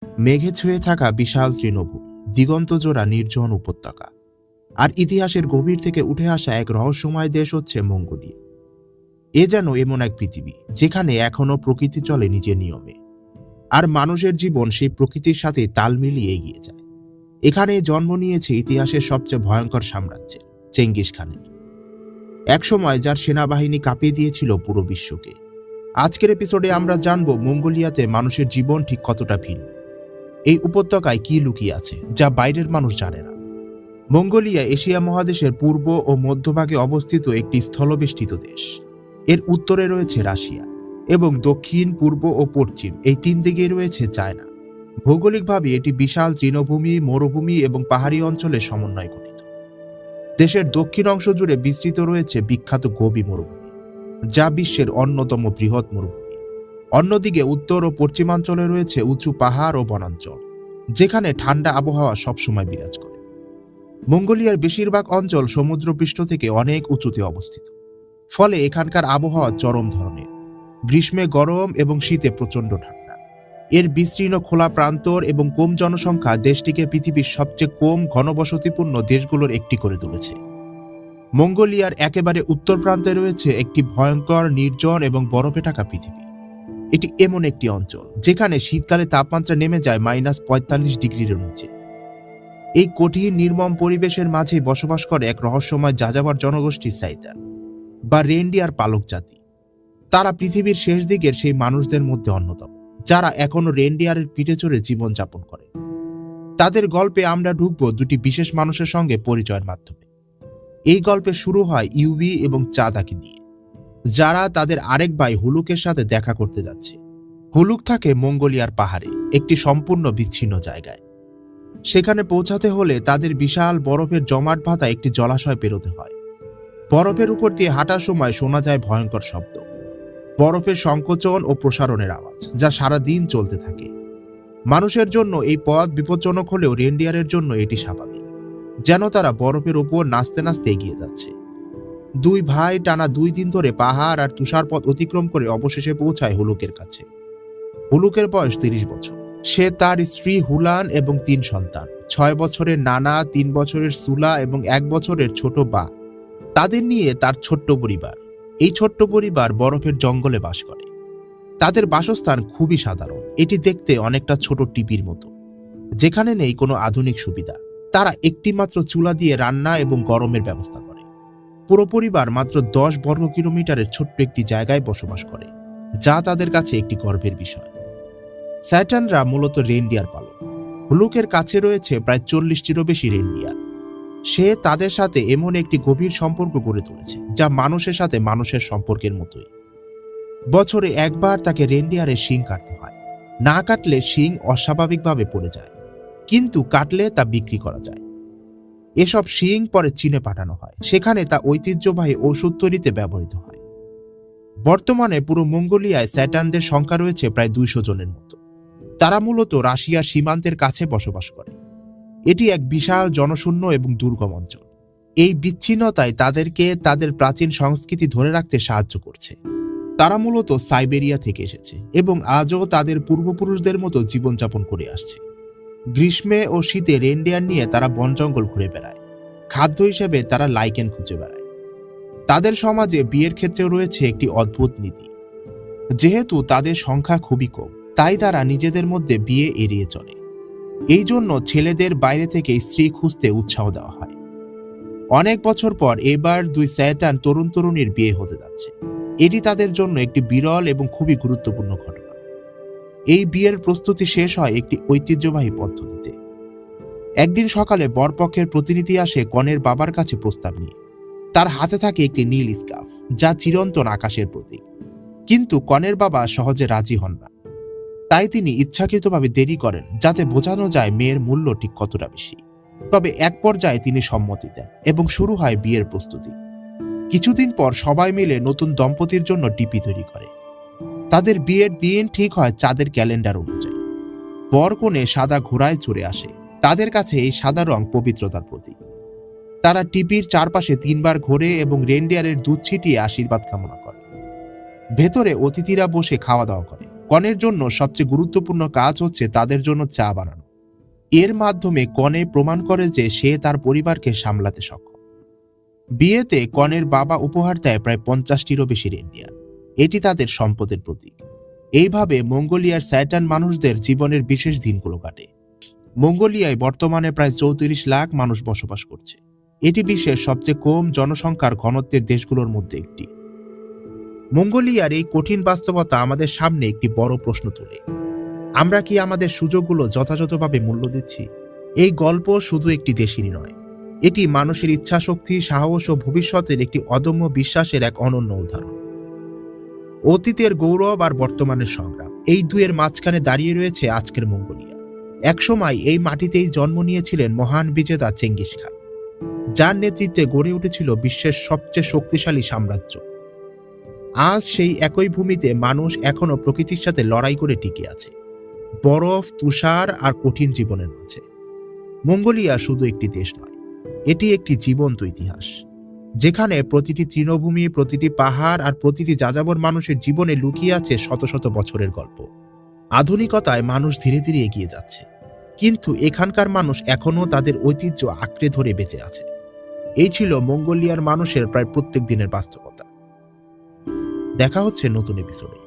মেঘে ছুঁয়ে থাকা বিশাল তৃণভূমি, দিগন্তজোড়া নির্জন উপত্যকা, আর ইতিহাসের গভীর থেকে উঠে আসা এক রহস্যময় দেশ হচ্ছে মঙ্গোলিয়া। এ যেন এমন এক পৃথিবী যেখানে এখনো প্রকৃতি চলে নিজের নিয়মে, আর মানুষের জীবন সেই প্রকৃতির সাথে তাল মিলিয়ে এগিয়ে যায়। এখানে জন্ম নিয়েছে ইতিহাসের সবচেয়ে ভয়ঙ্কর সাম্রাজ্যের, চেঙ্গিস খানের। একসময় যার সেনাবাহিনী কাঁপিয়ে দিয়েছিল পুরো বিশ্বকে। আজকের এপিসোডে আমরা জানব মঙ্গোলিয়াতে মানুষের জীবন ঠিক কতটা ভিন্ন, এই উপত্যকায় কি লুকিয়ে আছে যা বাইরের মানুষ জানে না। মঙ্গোলিয়া এশিয়া মহাদেশের পূর্ব ও মধ্যভাগে অবস্থিত একটি স্থলবেষ্টিত দেশ। এর উত্তরে রয়েছে রাশিয়া এবং দক্ষিণ, পূর্ব ও পশ্চিম এই তিন দিকে রয়েছে চায়না। ভৌগোলিকভাবে এটি বিশাল তৃণভূমি, মরুভূমি এবং পাহাড়ি অঞ্চলের সমন্বয়ে গঠিত। দেশের দক্ষিণ অংশ জুড়ে বিস্তৃত রয়েছে বিখ্যাত গোবি মরুভূমি, যা বিশ্বের অন্যতম বৃহৎ মরুভূমি। অন্যদিকে উত্তর ও পশ্চিমাঞ্চলে রয়েছে উঁচু পাহাড় ও বনাঞ্চল, যেখানে ঠান্ডা আবহাওয়া সবসময় বিরাজ করে। মঙ্গোলিয়ার বেশিরভাগ অঞ্চল সমুদ্রপৃষ্ঠ থেকে অনেক উঁচুতে অবস্থিত, ফলে এখানকার আবহাওয়া চরম ধরনের। গ্রীষ্মে গরম এবং শীতে প্রচণ্ড ঠান্ডা। এর বিস্তীর্ণ খোলা প্রান্তর এবং কম জনসংখ্যা দেশটিকে পৃথিবীর সবচেয়ে কম ঘনবসতিপূর্ণ দেশগুলোর একটি করে তুলেছে। মঙ্গোলিয়ার একেবারে উত্তর প্রান্তে রয়েছে একটি ভয়ঙ্কর, নির্জন এবং বরফে ঢাকা পৃথিবী। এটি এমন একটি অঞ্চল যেখানে শীতকালে তাপমাত্রা নেমে যায় -45 ডিগ্রির নিচে। এই কঠিন নির্মম পরিবেশের মাঝে বসবাস করে এক রহস্যময় যাযাবর জনগোষ্ঠী সাইতান বা রেনডিয়ার পালক জাতি। তারা পৃথিবীর শেষ দিকের সেই মানুষদের মধ্যে অন্যতম, যারা এখনো রেনডিয়ারের পিঠে চড়ে জীবনযাপন করে। তাদের গল্পে আমরা ঢুকবো দুটি বিশেষ মানুষের সঙ্গে পরিচয়ের মাধ্যমে। এই গল্পে শুরু হয় ইউভি এবং চাদাকে দিয়ে, যারা তাদের আরেক ভাই হুলুকের সাথে দেখা করতে যাচ্ছে। হুলুক থাকে মঙ্গোলিয়ার পাহাড়ে একটি সম্পূর্ণ বিচ্ছিন্ন জায়গায়। সেখানে পৌঁছাতে হলে তাদের বিশাল বরফের জমাট বাঁধা একটি জলাশয় পেরোতে হয়। বরফের উপর দিয়ে হাঁটার সময় শোনা যায় ভয়ঙ্কর শব্দ, বরফের সংকোচন ও প্রসারণের আওয়াজ, যা সারা দিন চলতে থাকে। মানুষের জন্য এই পথ বিপজ্জনক হলেও রেনডিয়ারের জন্য এটি স্বাভাবিক, যেন তারা বরফের উপর নাচতে নাচতে এগিয়ে যাচ্ছে। দুই ভাই টানা 2 দিন ধরে পাহাড় আর তুষারপথ অতিক্রম করে অবশেষে পৌঁছায় হুলুকের কাছে। হুলুকের বয়স 30 বছর। সে তার স্ত্রী হুলান এবং 3 সন্তান, 6 বছরের নানা, 3 বছরের সুলা এবং 1 বছরের ছোট বা, তাদের নিয়ে তার ছোট্ট পরিবার। এই ছোট্ট পরিবার বরফের জঙ্গলে বাস করে। তাদের বাসস্থান খুবই সাধারণ, এটি দেখতে অনেকটা ছোট টিপির মতো, যেখানে নেই কোনো আধুনিক সুবিধা। তারা একটি মাত্র চুলা দিয়ে রান্না এবং গরমের ব্যবস্থা করে। পুরো পরিবার মাত্র 10 বর্গ কিলোমিটারের ছোট্ট একটি জায়গায় বসবাস করে, যা তাদের কাছে একটি গর্বের বিষয়। স্যাটানরা মূলত রেনডিয়ার পালক। হুলুকের কাছে রয়েছে প্রায় 40টিরও বেশি রেনডিয়ার। সে তাদের সাথে এমন একটি গভীর সম্পর্ক গড়ে তুলেছে, যা মানুষের সাথে মানুষের সম্পর্কের মতোই। বছরে একবার তাকে রেনডিয়ারের শিং কাটতে হয়। না কাটলে শিং অস্বাভাবিকভাবে পড়ে যায়, কিন্তু কাটলে তা বিক্রি করা যায়। এসব শিং পরে চীনে পাঠানো হয়, সেখানে তা ঐতিহ্যবাহী ওষুধ তৈরিতে ব্যবহৃত হয়। বর্তমানে পুরো মঙ্গোলিয়ায় স্যাটানদের সংখ্যা রয়েছে প্রায় 200 জনের মতো। তারা মূলত রাশিয়ার সীমান্তের কাছে বসবাস করে। এটি এক বিশাল, জনশূন্য এবং দুর্গম অঞ্চল। এই বিচ্ছিন্নতায় তাদেরকে তাদের প্রাচীন সংস্কৃতি ধরে রাখতে সাহায্য করছে। তারা মূলত সাইবেরিয়া থেকে এসেছে এবং আজও তাদের পূর্বপুরুষদের মতো জীবনযাপন করে আসছে। গ্রীষ্মে ও শীতে রেনডিয়ার নিয়ে তারা বন জঙ্গল ঘুরে বেড়ায়। খাদ্য হিসেবে তারা লাইকেন খুঁজে বেড়ায়। তাদের সমাজে বিয়ের ক্ষেত্রেও রয়েছে একটি অদ্ভুত নীতি। যেহেতু তাদের সংখ্যা খুবই কম, তাই তারা নিজেদের মধ্যে বিয়ে এড়িয়ে চলে। এই জন্য ছেলেদের বাইরে থেকে স্ত্রী খুঁজতে উৎসাহ দেওয়া হয়। অনেক বছর পর এবার 2 স্যাটান তরুণ তরুণীর বিয়ে হতে যাচ্ছে। এটি তাদের জন্য একটি বিরল এবং খুবই গুরুত্বপূর্ণ ঘটনা। এই বিয়ের প্রস্তুতি শেষ হয় একটি ঐতিহ্যবাহী পদ্ধতিতে। একদিন সকালে বরপক্ষের প্রতিনিধি আসে কনের বাবার কাছে প্রস্তাব নিয়ে। তার হাতে থাকে একটি নীল স্কার্ফ, যা চিরন্তন আকাশের প্রতীক। কিন্তু কনের বাবা সহজে রাজি হন না। তাই তিনি ইচ্ছাকৃতভাবে দেরি করেন, যাতে বোঝানো যায় মেয়ের মূল্য ঠিক কতটা বেশি। তবে এক পর্যায়ে তিনি সম্মতি দেন এবং শুরু হয় বিয়ের প্রস্তুতি। কিছুদিন পর সবাই মিলে নতুন দম্পতির জন্য ডিপি তৈরি করে। তাদের বিয়ের দিন ঠিক হয় চাঁদের ক্যালেন্ডার অনুযায়ী। বর কনে সাদা ঘোড়ায় চড়ে আসে। তাদের কাছে এই সাদা রং পবিত্রতার প্রতীক। তারা টিপির চারপাশে 3 বার ঘোরে এবং রেনডিয়ারের দুধ ছিটিয়ে আশীর্বাদ কামনা করে। ভেতরে অতিথিরা বসে খাওয়া দাওয়া করে। কনের জন্য সবচেয়ে গুরুত্বপূর্ণ কাজ হচ্ছে তাদের জন্য চা বানানো। এর মাধ্যমে কনে প্রমাণ করে যে সে তার পরিবারকে সামলাতে সক্ষম। বিয়েতে কনের বাবা উপহার দেয় প্রায় 50টিরও বেশি রেনডিয়ার। এটি তাদের সম্পদের প্রতীক। এইভাবে মঙ্গোলিয়ার স্যাটার্ন মানুষদের জীবনের বিশেষ দিনগুলো কাটে। মঙ্গোলিয়ায় বর্তমানে প্রায় 34 লাখ মানুষ বসবাস করছে। এটি বিশ্বের সবচেয়ে কম জনসংখ্যার ঘনত্বের দেশগুলোর মধ্যে একটি। মঙ্গোলিয়ার এই কঠিন বাস্তবতা আমাদের সামনে একটি বড় প্রশ্ন তোলে। আমরা কি আমাদের সুযোগগুলো যথাযথভাবে মূল্য দিচ্ছি? এই গল্প শুধু একটি দেশেরই নয়, এটি মানুষের ইচ্ছাশক্তি, সাহস ও ভবিষ্যতের একটি অদম্য বিশ্বাসের এক অনন্য উদাহরণ। অতীতের গৌরব আর বর্তমানের সংগ্রাম, এই দুয়ের মাঝখানে দাঁড়িয়ে রয়েছে আজকের মঙ্গোলিয়া। একসময় এই মাটিতেই জন্ম নিয়েছিলেন মহান বিজেতা চেঙ্গিস খান, যার নেতৃত্বে গড়ে উঠেছিল বিশ্বের সবচেয়ে শক্তিশালী সাম্রাজ্য। আজ সেই একই ভূমিতে মানুষ এখনো প্রকৃতির সাথে লড়াই করে টিকে আছে, বরফ, তুষার আর কঠিন জীবনের মাঝে। মঙ্গোলিয়া শুধু একটি দেশ নয়, এটি একটি জীবন্ত ইতিহাস, যেখানে প্রতিটি তৃণভূমি, প্রতিটি পাহাড় আর প্রতিটি যাযাবর মানুষের জীবনে লুকিয়ে আছে শত শত বছরের গল্প। আধুনিকতায় মানুষ ধীরে ধীরে এগিয়ে যাচ্ছে, কিন্তু এখানকার মানুষ এখনও তাদের ঐতিহ্য আঁকড়ে ধরে বেঁচে আছে। এই ছিল মঙ্গোলিয়ার মানুষের প্রায় প্রত্যেক দিনের বাস্তবতা। দেখা হচ্ছে নতুন এপিসোডে।